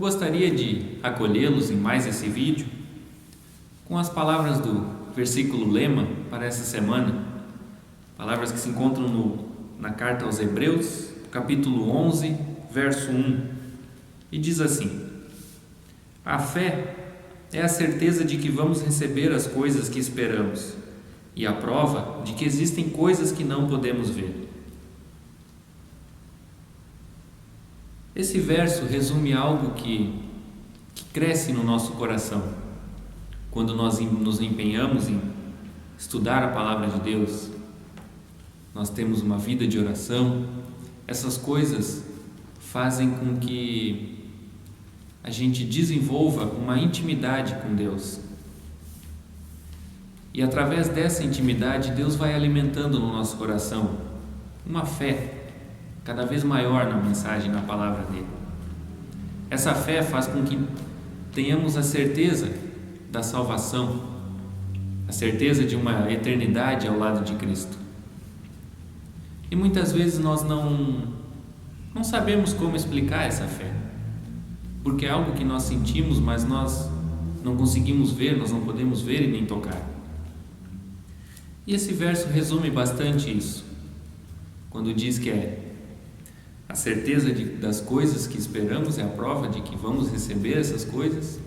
gostaria de acolhê-los em mais esse vídeo com as palavras do versículo lema para essa semana, palavras que se encontram na carta aos Hebreus, capítulo 11, verso 1, e diz assim: a fé é a certeza de que vamos receber as coisas que esperamos e a prova de que existem coisas que não podemos ver. Esse verso resume algo que cresce no nosso coração quando nós nos empenhamos em estudar a palavra de Deus. Nós temos uma vida de oração. Essas coisas fazem com que a gente desenvolva uma intimidade com Deus. E através dessa intimidade, Deus vai alimentando no nosso coração uma fé cada vez maior na mensagem, na palavra dele. Essa fé faz com que tenhamos a certeza da salvação, a certeza de uma eternidade ao lado de Cristo. E muitas vezes nós não sabemos como explicar essa fé, porque é algo que nós sentimos, mas nós não conseguimos ver, nós não podemos ver e nem tocar. E esse verso resume bastante isso, quando diz que a certeza das coisas que esperamos é a prova de que vamos receber essas coisas,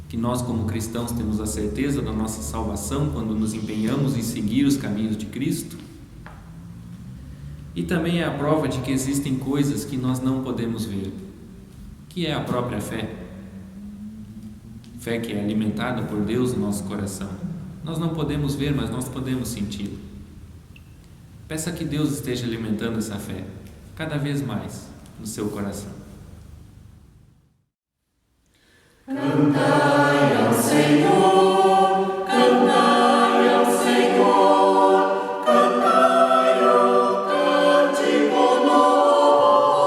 que nós como cristãos temos a certeza da nossa salvação quando nos empenhamos em seguir os caminhos de Cristo, e também é a prova de que existem coisas que nós não podemos ver, que é a própria fé, fé que é alimentada por Deus no nosso coração. Nós não podemos ver, mas nós podemos sentir. Peça que Deus esteja alimentando essa fé cada vez mais no seu coração. Cantai ao Senhor, cantai ao Senhor, cantai o cântico novo.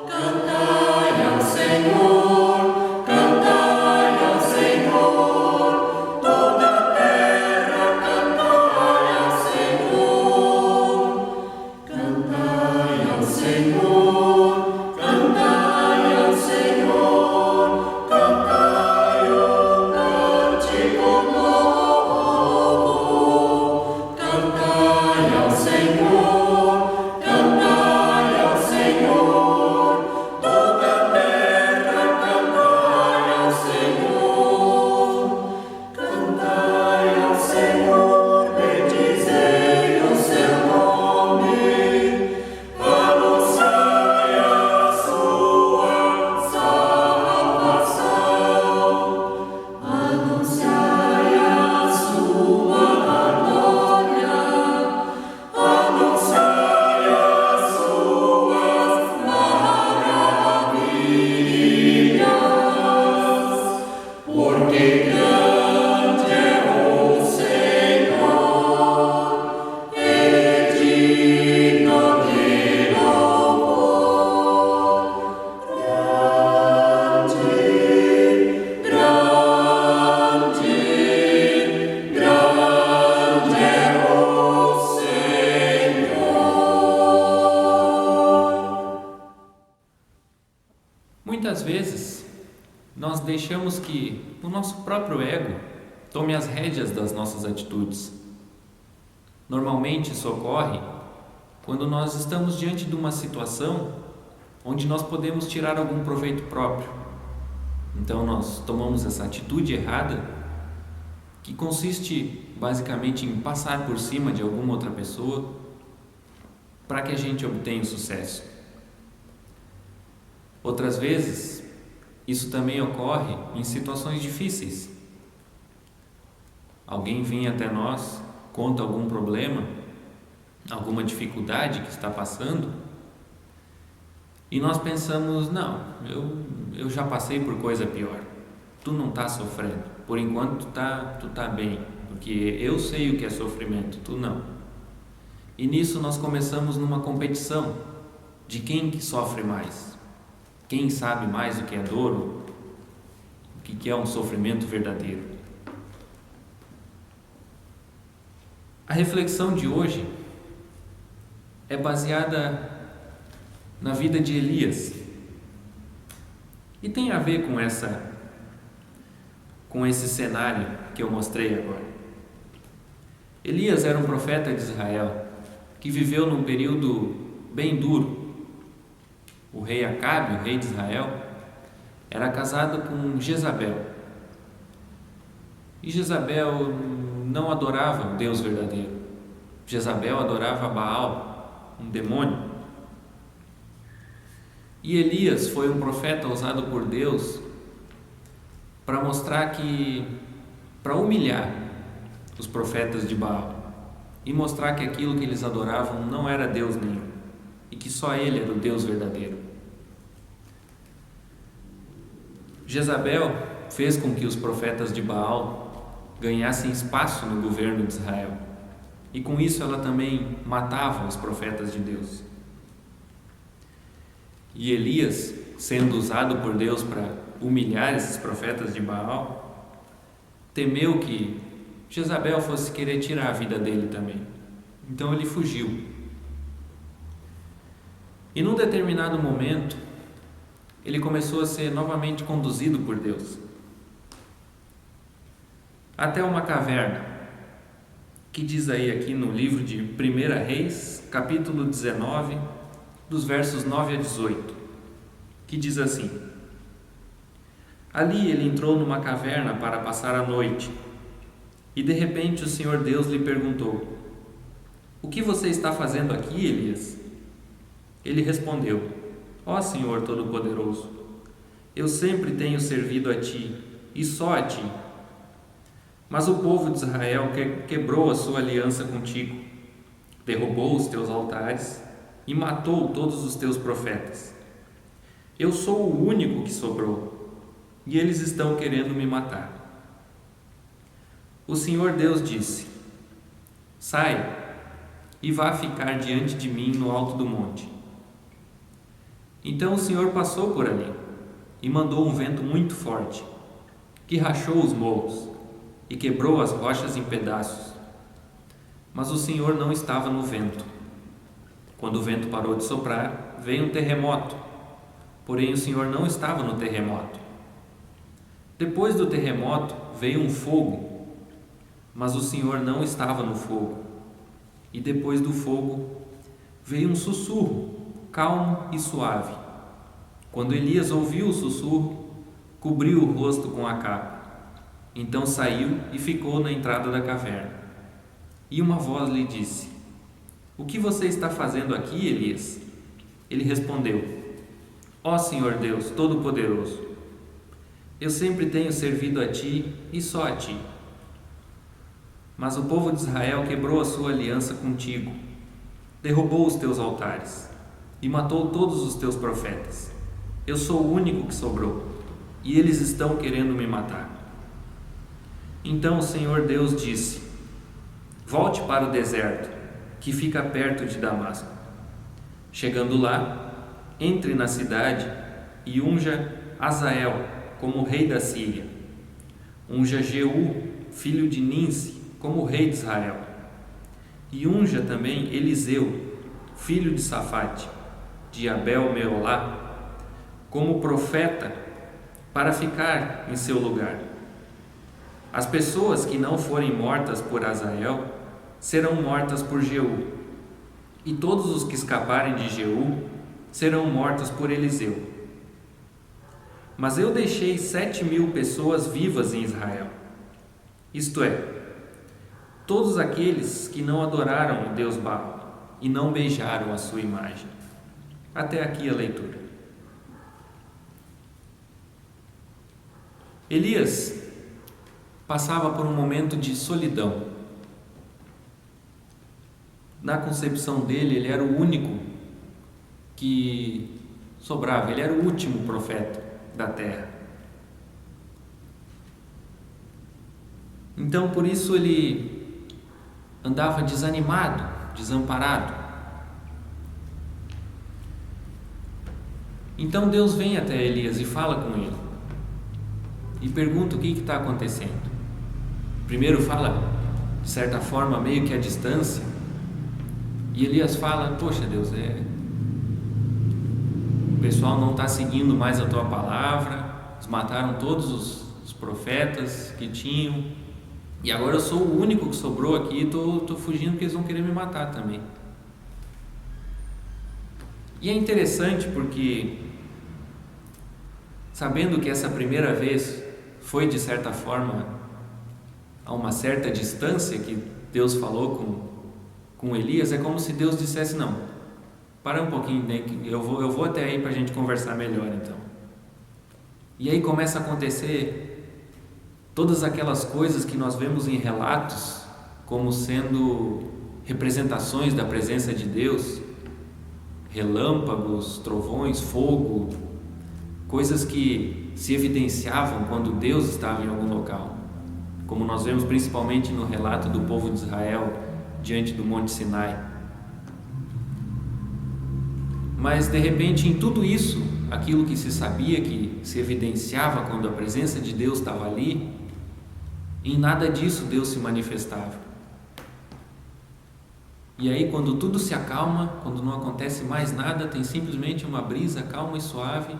Cantai ao Senhor, cantai ao Senhor, toda a terra cantai ao Senhor. Cantai ao Senhor, cantai ao Senhor, cantai o cântico novo. Cantai ao Senhor, cantai ao Senhor, toda a terra cantai ao Senhor. Cantai ao Senhor, bendizei o seu nome, anunciai a sua salvação, anunciai a sua glória, anunciai as suas maravilhas, porque grande é o Senhor e digno de louvor. Grande, grande, grande é o Senhor. Muitas vezes nós deixamos que o nosso próprio ego tome as rédeas das nossas atitudes. Normalmente isso ocorre quando nós estamos diante de uma situação onde nós podemos tirar algum proveito próprio. Então nós tomamos essa atitude errada, que consiste basicamente em passar por cima de alguma outra pessoa para que a gente obtenha o sucesso. Outras vezes, isso também ocorre em situações difíceis. Alguém vem até nós, conta algum problema, alguma dificuldade que está passando, e nós pensamos: não, eu já passei por coisa pior, tu não está sofrendo, por enquanto tu tá bem, porque eu sei o que é sofrimento, tu não. E nisso nós começamos numa competição de quem que sofre mais, quem sabe mais o que é dor, o que é um sofrimento verdadeiro. A reflexão de hoje é baseada na vida de Elias. E tem a ver com esse cenário que eu mostrei agora. Elias era um profeta de Israel que viveu num período bem duro. O rei Acabe, o rei de Israel, era casado com Jezabel. E Jezabel não adorava o Deus verdadeiro. Jezabel adorava Baal, um demônio. E Elias foi um profeta usado por Deus para para humilhar os profetas de Baal e mostrar que aquilo que eles adoravam não era Deus nenhum e que só ele era o Deus verdadeiro. Jezabel fez com que os profetas de Baal ganhassem espaço no governo de Israel e com isso ela também matava os profetas de Deus. E Elias, sendo usado por Deus para humilhar esses profetas de Baal, temeu que Jezabel fosse querer tirar a vida dele também. Então ele fugiu. E num determinado momento, ele começou a ser novamente conduzido por Deus até uma caverna, que diz aí aqui no livro de 1 Reis, capítulo 19, dos versos 9 a 18, que diz assim: Ali ele entrou numa caverna para passar a noite, e de repente o Senhor Deus lhe perguntou: O que você está fazendo aqui, Elias? Ele respondeu: Ó Senhor Todo-Poderoso, eu sempre tenho servido a Ti, e só a Ti. Mas o povo de Israel quebrou a sua aliança contigo, derrubou os teus altares e matou todos os teus profetas. Eu sou o único que sobrou, e eles estão querendo me matar. O Senhor Deus disse: Saia e vá ficar diante de mim no alto do monte. Então o Senhor passou por ali e mandou um vento muito forte, que rachou os morros e quebrou as rochas em pedaços. Mas o Senhor não estava no vento. Quando o vento parou de soprar, veio um terremoto, porém o Senhor não estava no terremoto. Depois do terremoto veio um fogo, mas o Senhor não estava no fogo. E depois do fogo veio um sussurro, calmo e suave. Quando Elias ouviu o sussurro, cobriu o rosto com a capa. Então saiu e ficou na entrada da caverna. E uma voz lhe disse: O que você está fazendo aqui, Elias? Ele respondeu: Ó Senhor Deus Todo-Poderoso, eu sempre tenho servido a Ti e só a Ti. Mas o povo de Israel quebrou a sua aliança contigo, derrubou os teus altares e matou todos os teus profetas. Eu sou o único que sobrou, e eles estão querendo me matar. Então o Senhor Deus disse: Volte para o deserto, que fica perto de Damasco. Chegando lá, entre na cidade e unja Azael como rei da Síria. Unja Jeú, filho de Ninsi, como rei de Israel. E unja também Eliseu, filho de Safate, de Abel-Meolá, como profeta, para ficar em seu lugar. As pessoas que não forem mortas por Azael serão mortas por Jeú, e todos os que escaparem de Jeú serão mortos por Eliseu. Mas eu deixei 7.000 pessoas vivas em Israel, isto é, todos aqueles que não adoraram o Deus Baal e não beijaram a sua imagem. Até aqui a leitura. Elias passava por um momento de solidão. Na concepção dele, ele era o único que sobrava, ele era o último profeta da terra. Então, por isso ele andava desanimado, desamparado. Então Deus vem até Elias e fala com ele e pergunta o que está acontecendo. Primeiro fala, de certa forma, meio que à distância, e Elias fala: Poxa Deus, pessoal não está seguindo mais a tua palavra, eles mataram todos os profetas que tinham, e agora eu sou o único que sobrou aqui, estou fugindo porque eles vão querer me matar também. E é interessante porque, sabendo que essa primeira vez foi de certa forma a uma certa distância que Deus falou com Elias, é como se Deus dissesse: não, para um pouquinho, né, eu vou até aí para a gente conversar melhor então. E aí começa a acontecer todas aquelas coisas que nós vemos em relatos como sendo representações da presença de Deus: relâmpagos, trovões, fogo, coisas que se evidenciavam quando Deus estava em algum local, como nós vemos principalmente no relato do povo de Israel diante do Monte Sinai. Mas de repente, em tudo isso, aquilo que se sabia que se evidenciava quando a presença de Deus estava ali, em nada disso Deus se manifestava. E aí, quando tudo se acalma, quando não acontece mais nada, tem simplesmente uma brisa calma e suave,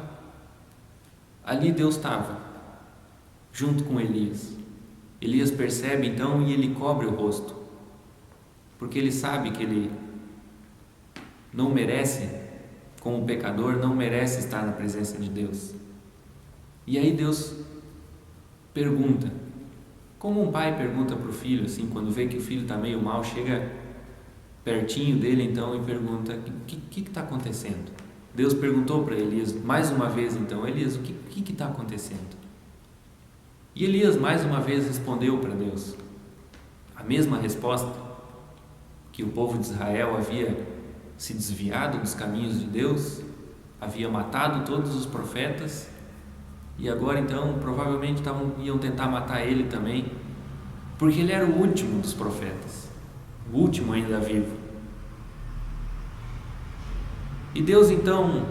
ali Deus estava, junto com Elias. Elias percebe então e ele cobre o rosto, porque ele sabe que ele não merece, como pecador, não merece estar na presença de Deus. E aí Deus pergunta, como um pai pergunta para o filho, assim, quando vê que o filho está meio mal, chega pertinho dele então e pergunta: o que está acontecendo? Deus perguntou para Elias mais uma vez então: Elias, o que está acontecendo? E Elias mais uma vez respondeu para Deus a mesma resposta, que o povo de Israel havia se desviado dos caminhos de Deus, havia matado todos os profetas, e agora então provavelmente iam tentar matar ele também, porque ele era o último dos profetas, o último ainda vivo. E Deus então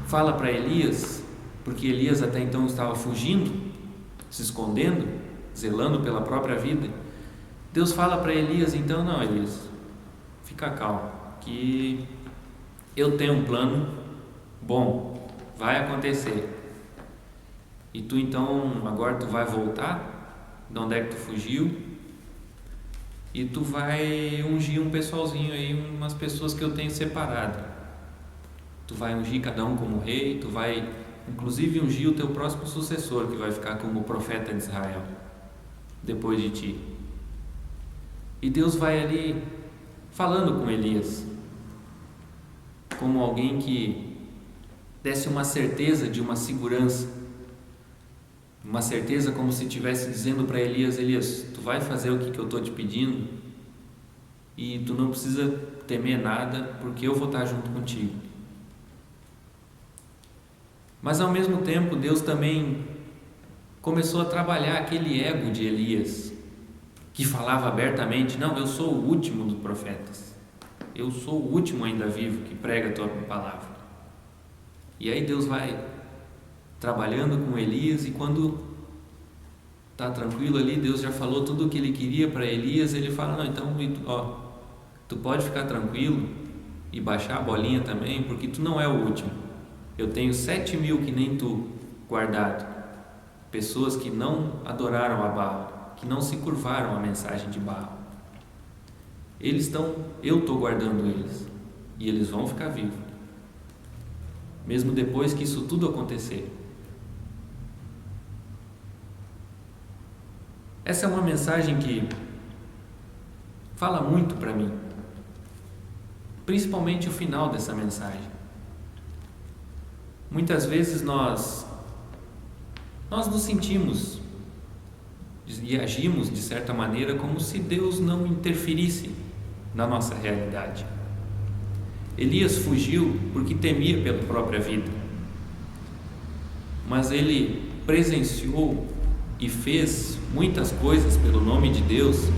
fala para Elias, porque Elias até então estava fugindo, se escondendo, zelando pela própria vida. Deus fala para Elias então: não, Elias, fica calmo, que eu tenho um plano bom, vai acontecer. E tu então, agora tu vai voltar de onde é que tu fugiu, e tu vai ungir um pessoalzinho aí, umas pessoas que eu tenho separado. Tu vai ungir cada um como rei, tu vai inclusive ungir o teu próximo sucessor, que vai ficar como profeta de Israel depois de ti. E Deus vai ali falando com Elias como alguém que desse uma certeza de uma segurança, uma certeza como se estivesse dizendo para Elias: Elias, tu vai fazer o que eu estou te pedindo e tu não precisa temer nada, porque eu vou estar junto contigo. Mas ao mesmo tempo Deus também começou a trabalhar aquele ego de Elias, que falava abertamente: não, eu sou o último dos profetas, eu sou o último ainda vivo que prega a tua palavra. E aí Deus vai trabalhando com Elias, e quando está tranquilo ali, Deus já falou tudo o que ele queria para Elias. Ele fala: não, então tu pode ficar tranquilo e baixar a bolinha também, porque tu não é o último. Eu tenho 7.000 que nem tu guardado, pessoas que não adoraram a Baal, que não se curvaram à mensagem de Baal. Eu estou guardando eles, e eles vão ficar vivos, mesmo depois que isso tudo acontecer. Essa é uma mensagem que fala muito para mim, principalmente o final dessa mensagem. Muitas vezes nós nos sentimos e agimos de certa maneira como se Deus não interferisse na nossa realidade. Elias fugiu porque temia pela própria vida, mas ele presenciou e fez muitas coisas pelo nome de Deus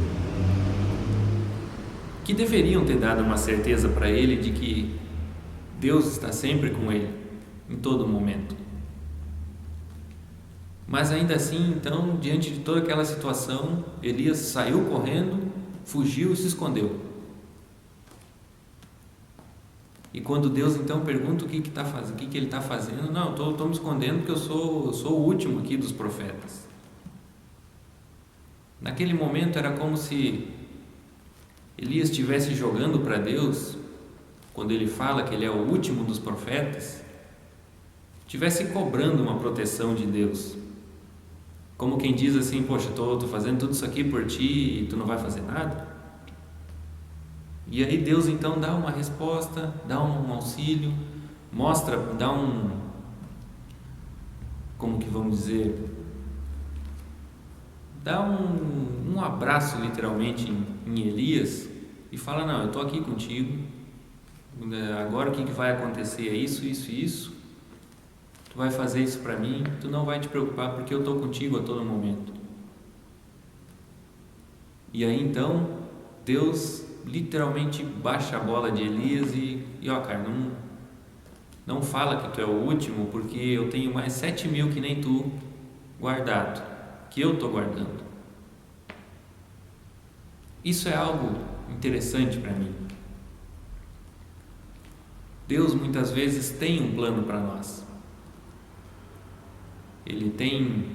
que deveriam ter dado uma certeza para ele de que Deus está sempre com ele, em todo momento. Mas ainda assim, então, diante de toda aquela situação, Elias saiu correndo, fugiu e se escondeu. E quando Deus então pergunta o que que ele está fazendo, não, estou me escondendo porque eu sou o último aqui dos profetas. Naquele momento era como se Elias estivesse jogando para Deus, quando ele fala que ele é o último dos profetas, estivesse cobrando uma proteção de Deus. Como quem diz assim, poxa, estou fazendo tudo isso aqui por ti e tu não vai fazer nada? E aí Deus então dá uma resposta, dá um auxílio, mostra, dá como que vamos dizer, dá um abraço literalmente em Elias e fala, não, eu estou aqui contigo, agora o que vai acontecer é isso, isso e isso, tu vai fazer isso para mim, tu não vai te preocupar porque eu estou contigo a todo momento. E aí então Deus literalmente baixa a bola de Elias e ó, cara, não fala que tu é o último, porque eu tenho mais 7.000 que nem tu guardado, que eu estou guardando. Isso é algo interessante para mim. Deus muitas vezes tem um plano para nós. Ele tem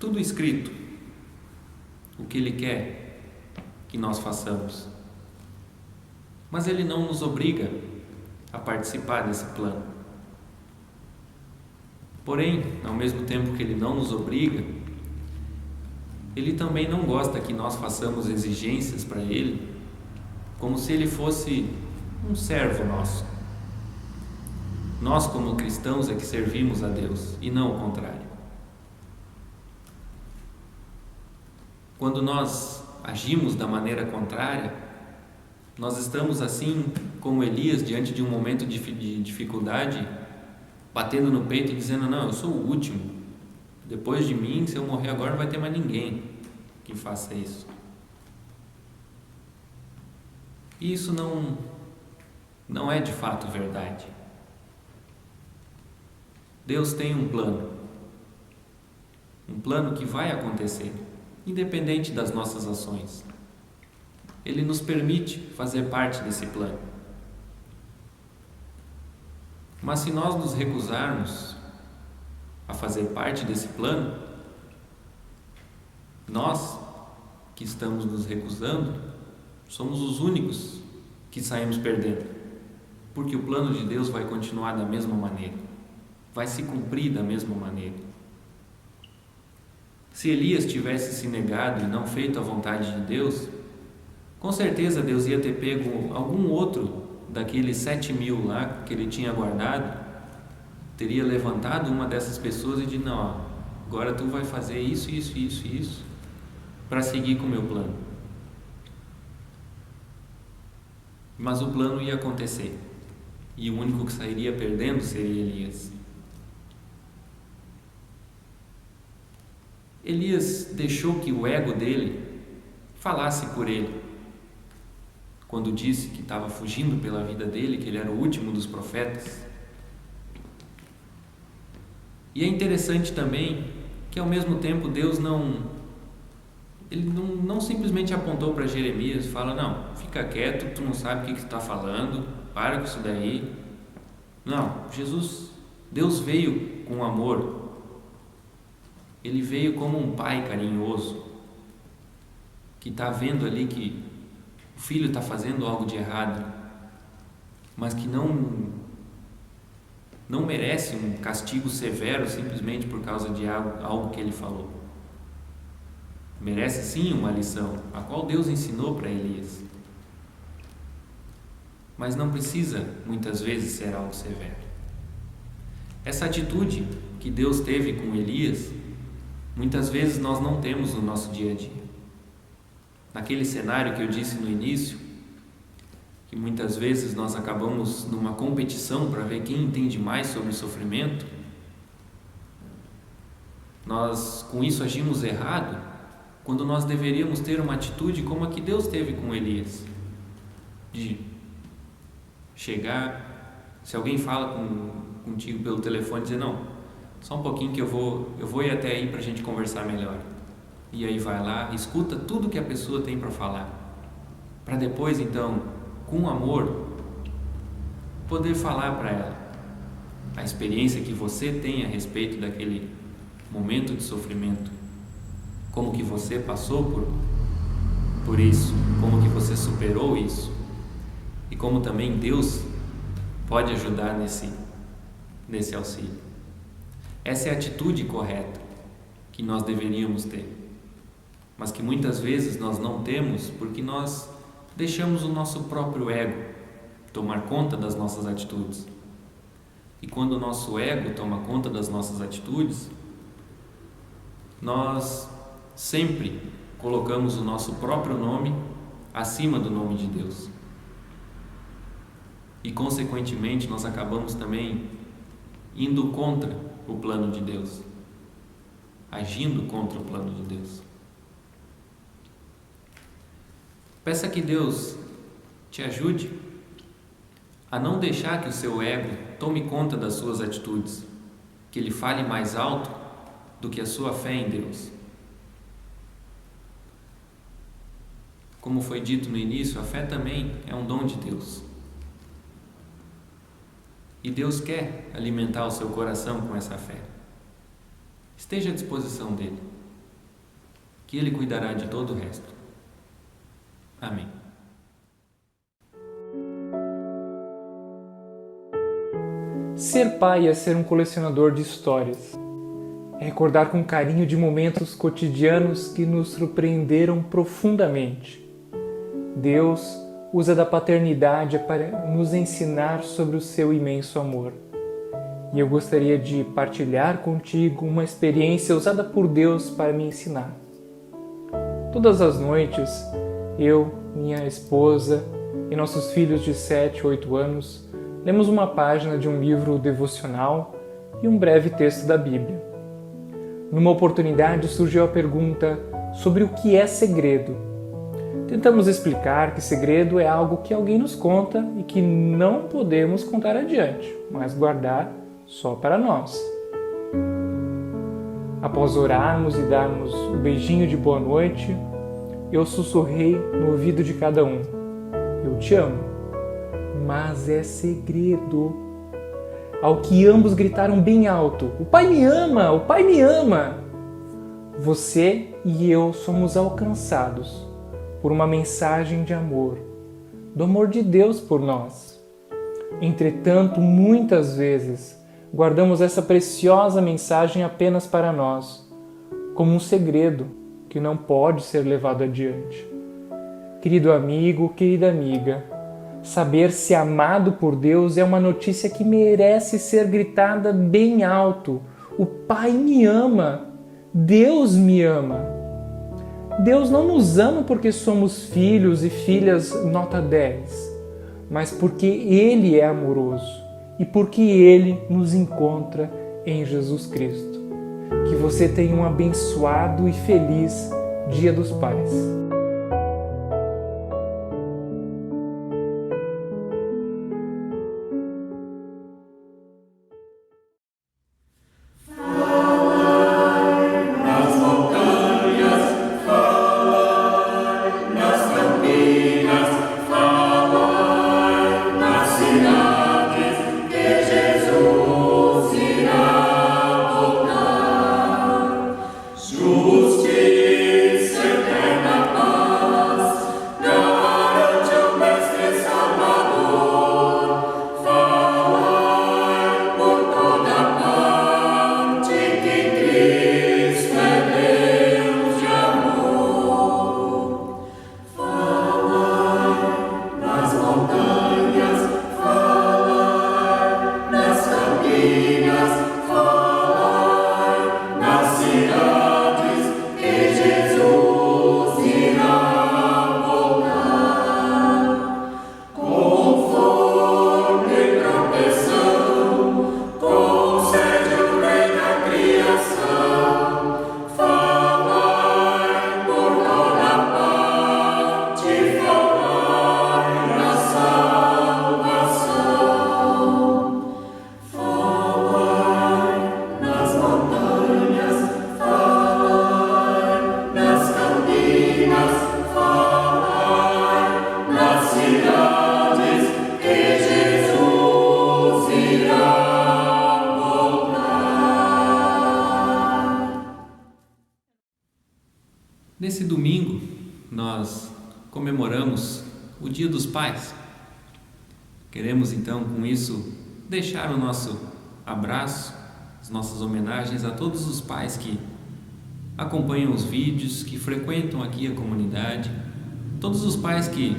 tudo escrito, o que Ele quer que nós façamos. Mas Ele não nos obriga a participar desse plano. Porém, ao mesmo tempo que Ele não nos obriga, Ele também não gosta que nós façamos exigências para Ele, como se Ele fosse um servo nosso. Nós, como cristãos, é que servimos a Deus e não o contrário. Quando nós agimos da maneira contrária, nós estamos assim como Elias diante de um momento de dificuldade, batendo no peito e dizendo, não, eu sou o último, depois de mim, se eu morrer agora não vai ter mais ninguém que faça isso. E isso não é de fato verdade. Deus tem um plano que vai acontecer, independente das nossas ações. Ele nos permite fazer parte desse plano. Mas se nós nos recusarmos a fazer parte desse plano, nós que estamos nos recusando, somos os únicos que saímos perdendo, porque o plano de Deus vai continuar da mesma maneira, vai se cumprir da mesma maneira. Se Elias tivesse se negado e não feito a vontade de Deus, com certeza Deus ia ter pego algum outro daqueles 7.000 lá que ele tinha guardado, teria levantado uma dessas pessoas e dito, não, agora tu vai fazer isso, isso, isso, isso, para seguir com o meu plano. Mas o plano ia acontecer, e o único que sairia perdendo seria Elias. Elias deixou que o ego dele falasse por ele, quando disse que estava fugindo pela vida dele, que ele era o último dos profetas. E é interessante também que ao mesmo tempo Deus não simplesmente apontou para Jeremias e fala, não, fica quieto, tu não sabe o que tu está falando, para com isso daí. Não, Deus veio com amor, Ele veio como um pai carinhoso, que está vendo ali que o filho está fazendo algo de errado, mas que não merece um castigo severo simplesmente por causa de algo que ele falou. Merece sim uma lição, a qual Deus ensinou para Elias. Mas não precisa muitas vezes ser algo severo. Essa atitude que Deus teve com Elias, muitas vezes nós não temos no nosso dia a dia. Naquele cenário que eu disse no início, que muitas vezes nós acabamos numa competição para ver quem entende mais sobre o sofrimento, nós com isso agimos errado, quando nós deveríamos ter uma atitude como a que Deus teve com Elias, de chegar, se alguém fala contigo pelo telefone, dizer, não, só um pouquinho que eu vou ir até aí para a gente conversar melhor. E aí vai lá, escuta tudo que a pessoa tem para falar, para depois então, com amor, poder falar para ela a experiência que você tem a respeito daquele momento de sofrimento, como que você passou por isso, como que você superou isso e como também Deus pode ajudar nesse auxílio. Essa é a atitude correta que nós deveríamos ter, mas que muitas vezes nós não temos porque nós deixamos o nosso próprio ego tomar conta das nossas atitudes. E quando o nosso ego toma conta das nossas atitudes, nós sempre colocamos o nosso próprio nome acima do nome de Deus. E consequentemente nós acabamos também indo contra o plano de Deus, agindo contra o plano de Deus. Peça que Deus te ajude a não deixar que o seu ego tome conta das suas atitudes, que ele fale mais alto do que a sua fé em Deus. Como foi dito no início, a fé também é um dom de Deus. E Deus quer alimentar o seu coração com essa fé. Esteja à disposição dele, que ele cuidará de todo o resto. Amém. Ser pai é ser um colecionador de histórias. É recordar com carinho de momentos cotidianos que nos surpreenderam profundamente. Deus usa da paternidade para nos ensinar sobre o seu imenso amor. E eu gostaria de partilhar contigo uma experiência usada por Deus para me ensinar. Todas as noites, eu, minha esposa e nossos filhos de 7 e 8 anos lemos uma página de um livro devocional e um breve texto da Bíblia. Numa oportunidade surgiu a pergunta sobre o que é segredo. Tentamos explicar que segredo é algo que alguém nos conta e que não podemos contar adiante, mas guardar só para nós. Após orarmos e darmos o beijinho de boa noite, eu sussurrei no ouvido de cada um: eu te amo, mas é segredo. Ao que ambos gritaram bem alto: o Pai me ama, o Pai me ama! Você e eu somos alcançados por uma mensagem de amor, do amor de Deus por nós. Entretanto, muitas vezes, guardamos essa preciosa mensagem apenas para nós, como um segredo que não pode ser levado adiante. Querido amigo, querida amiga, saber-se amado por Deus é uma notícia que merece ser gritada bem alto. O Pai me ama, Deus me ama. Deus não nos ama porque somos filhos e filhas nota 10, mas porque Ele é amoroso e porque Ele nos encontra em Jesus Cristo. Que você tenha um abençoado e feliz Dia dos Pais. Justiça eterna. Nesse domingo, nós comemoramos o Dia dos Pais. Queremos então, com isso, deixar o nosso abraço, as nossas homenagens a todos os pais que acompanham os vídeos, que frequentam aqui a comunidade, todos os pais que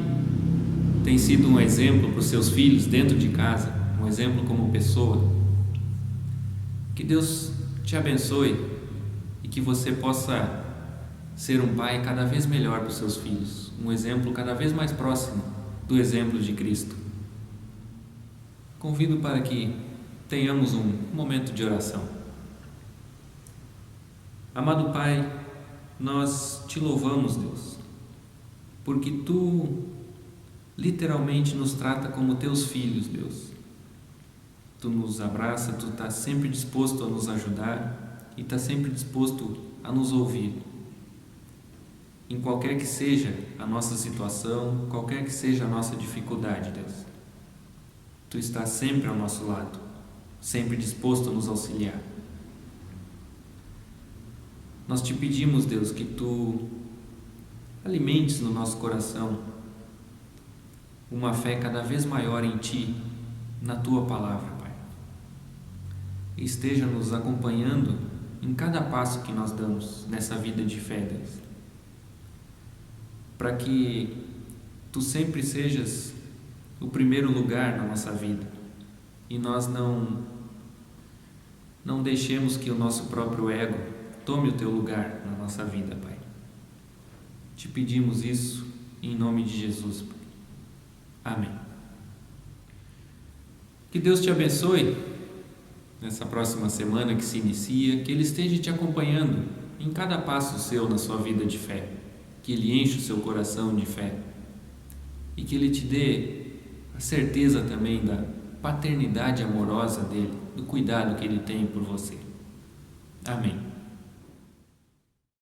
têm sido um exemplo para os seus filhos dentro de casa, um exemplo como pessoa. Que Deus te abençoe e que você possa ser um pai cada vez melhor para os seus filhos, um exemplo cada vez mais próximo do exemplo de Cristo. Convido para que tenhamos um momento de oração. Amado Pai, nós te louvamos, Deus, porque Tu literalmente nos trata como Teus filhos, Deus. Tu nos abraça, Tu está sempre disposto a nos ajudar e está sempre disposto a nos ouvir. Em qualquer que seja a nossa situação, qualquer que seja a nossa dificuldade, Deus, Tu estás sempre ao nosso lado, sempre disposto a nos auxiliar. Nós te pedimos, Deus, que Tu alimentes no nosso coração uma fé cada vez maior em Ti, na Tua palavra, Pai. E esteja nos acompanhando em cada passo que nós damos nessa vida de fé, Deus. Para que Tu sempre sejas o primeiro lugar na nossa vida e nós não deixemos que o nosso próprio ego tome o Teu lugar na nossa vida, Pai. Te pedimos isso em nome de Jesus, Pai. Amém. Que Deus te abençoe nessa próxima semana que se inicia, que Ele esteja te acompanhando em cada passo seu na sua vida de fé, que Ele enche o seu coração de fé e que Ele te dê a certeza também da paternidade amorosa dEle, do cuidado que Ele tem por você. Amém.